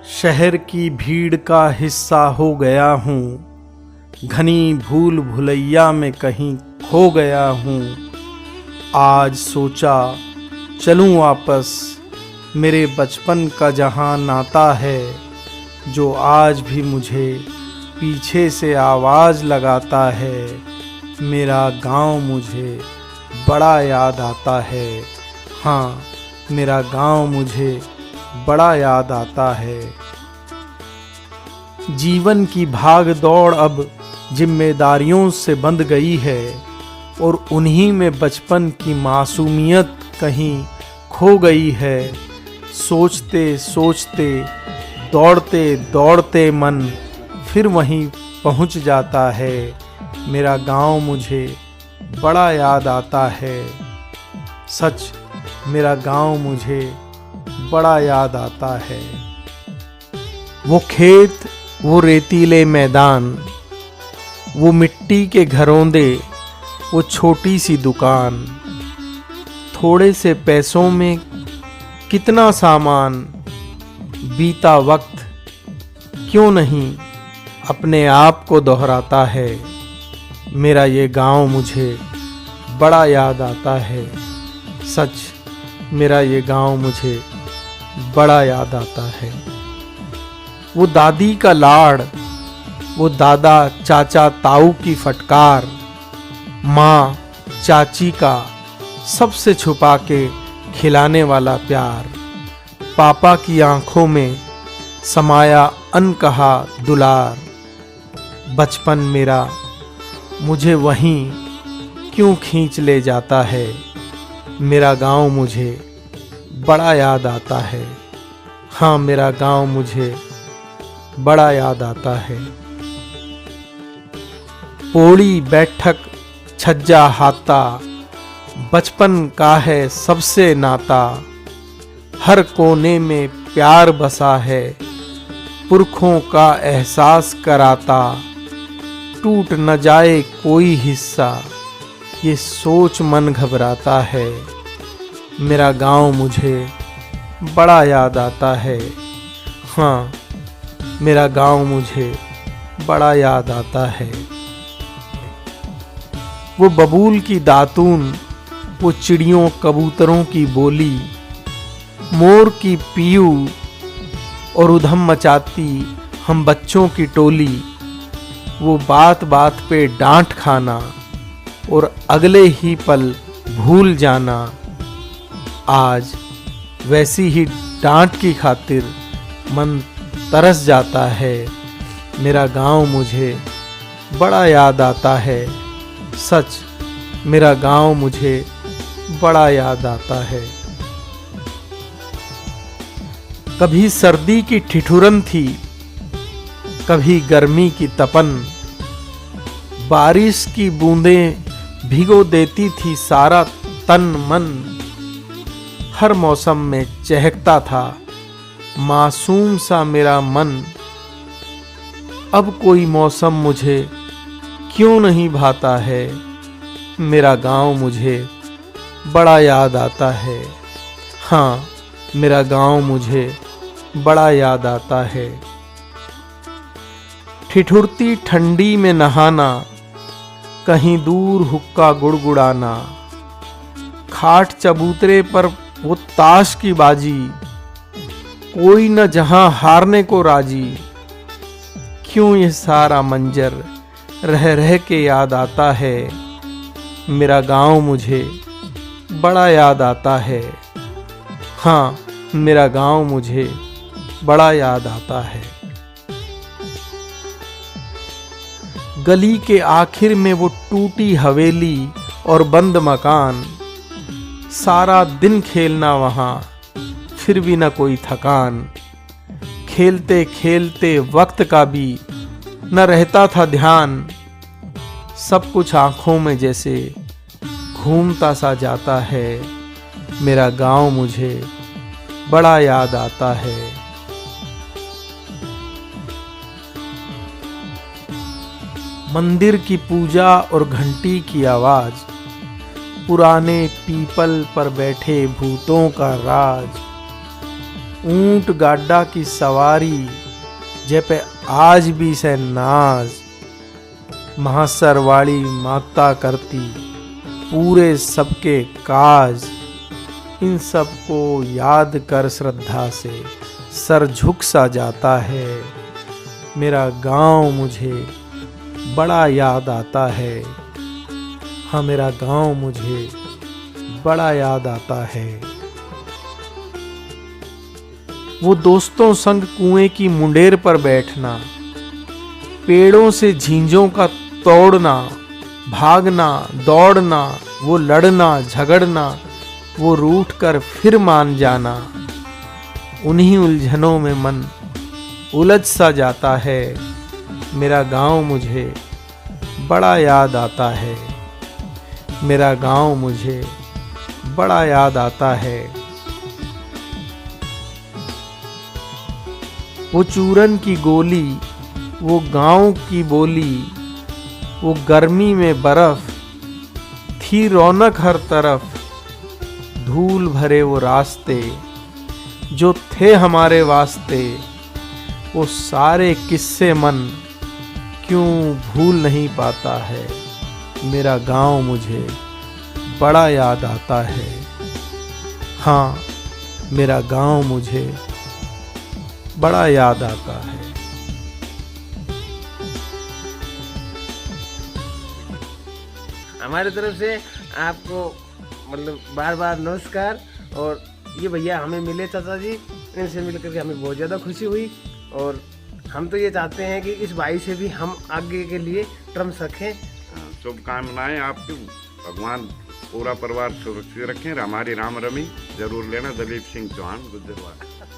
शहर की भीड़ का हिस्सा हो गया हूँ, घनी भूल भुलैया में कहीं खो गया हूँ। आज सोचा चलूँ वापस, मेरे बचपन का जहाँ नाता है, जो आज भी मुझे पीछे से आवाज़ लगाता है। मेरा गांव मुझे बड़ा याद आता है, हाँ मेरा गांव मुझे बड़ा याद आता है। जीवन की भाग दौड़ अब जिम्मेदारियों से बंध गई है और उन्हीं में बचपन की मासूमियत कहीं खो गई है। सोचते सोचते दौड़ते दौड़ते मन फिर वहीं पहुंच जाता है। मेरा गांव मुझे बड़ा याद आता है, सच मेरा गांव मुझे बड़ा याद आता है। वो खेत, वो रेतीले मैदान, वो मिट्टी के घरौंदे, वो छोटी सी दुकान, थोड़े से पैसों में कितना सामान। बीता वक्त क्यों नहीं अपने आप को दोहराता है। मेरा ये गांव मुझे बड़ा याद आता है, सच मेरा ये गांव मुझे बड़ा याद आता है। वो दादी का लाड़, वो दादा चाचा ताऊ की फटकार, माँ चाची का सबसे छुपा के खिलाने वाला प्यार, पापा की आंखों में समाया अनकहा दुलार। बचपन मेरा मुझे वहीं क्यों खींच ले जाता है। मेरा गांव मुझे बड़ा याद आता है, हाँ मेरा गांव मुझे बड़ा याद आता है। पौड़ी बैठक छज्जा हाता, बचपन का है सबसे नाता। हर कोने में प्यार बसा है, पुरखों का एहसास कराता। टूट न जाए कोई हिस्सा, ये सोच मन घबराता है। मेरा गांव मुझे बड़ा याद आता है, हाँ मेरा गांव मुझे बड़ा याद आता है। वो बबूल की दातून, वो चिड़ियों कबूतरों की बोली, मोर की पीयू और उधम मचाती हम बच्चों की टोली। वो बात बात पे डांट खाना और अगले ही पल भूल जाना। आज वैसी ही डांट की खातिर मन तरस जाता है। मेरा गांव मुझे बड़ा याद आता है, सच मेरा गांव मुझे बड़ा याद आता है। कभी सर्दी की ठिठुरन थी, कभी गर्मी की तपन। बारिश की बूंदें भिगो देती थी सारा तन मन। हर मौसम में चहकता था मासूम सा मेरा मन। अब कोई मौसम मुझे क्यों नहीं भाता है। मेरा गांव मुझे बड़ा याद आता है, हाँ मेरा गांव मुझे बड़ा याद आता है। ठिठुरती ठंडी में नहाना, कहीं दूर हुक्का गुड़गुड़ाना। खाट चबूतरे पर वो ताश की बाजी, कोई न जहां हारने को राजी। क्यों ये सारा मंजर रह रह के याद आता है। मेरा गांव मुझे बड़ा याद आता है, हाँ मेरा गांव मुझे बड़ा याद आता है। गली के आखिर में वो टूटी हवेली और बंद मकान। सारा दिन खेलना वहाँ, फिर भी न कोई थकान। खेलते खेलते वक्त का भी न रहता था ध्यान। सब कुछ आंखों में जैसे घूमता सा जाता है। मेरा गांव मुझे बड़ा याद आता है। मंदिर की पूजा और घंटी की आवाज, पुराने पीपल पर बैठे भूतों का राज। ऊंट गाड्डा की सवारी जे पे आज भी से नाज, महासरवाड़ी माता करती पूरे सबके काज। इन सब को याद कर श्रद्धा से सर झुक सा जाता है। मेरा गांव मुझे बड़ा याद आता है। हाँ, मेरा गांव मुझे बड़ा याद आता है। वो दोस्तों संग कुएं की मुंडेर पर बैठना, पेड़ों से झींझों का तोड़ना, भागना दौड़ना, वो लड़ना झगड़ना, वो रूठ कर फिर मान जाना। उन्हीं उलझनों में मन उलझ सा जाता है। मेरा गांव मुझे बड़ा याद आता है। मेरा गांव मुझे बड़ा याद आता है। वो चूरन की गोली, वो गांव की बोली, वो गर्मी में बर्फ थी रौनक हर तरफ। धूल भरे वो रास्ते जो थे हमारे वास्ते, वो सारे किस्से मन क्यों भूल नहीं पाता है। मेरा गांव मुझे बड़ा याद आता है। हाँ, मेरा गांव मुझे बड़ा याद आता है। हमारी तरफ से आपको मतलब बार बार नमस्कार। और ये भैया हमें मिले चाचा जी, इनसे मिल करके हमें बहुत ज़्यादा खुशी हुई। और हम तो ये चाहते हैं कि इस भाई से भी हम आगे के लिए टर्म्स रखें। शुभकामनाएं आपकी, भगवान पूरा परिवार सुरक्षित रखें। हमारी राम रमी जरूर लेना। दलीप सिंह चौहान, गुजरवाड़ा।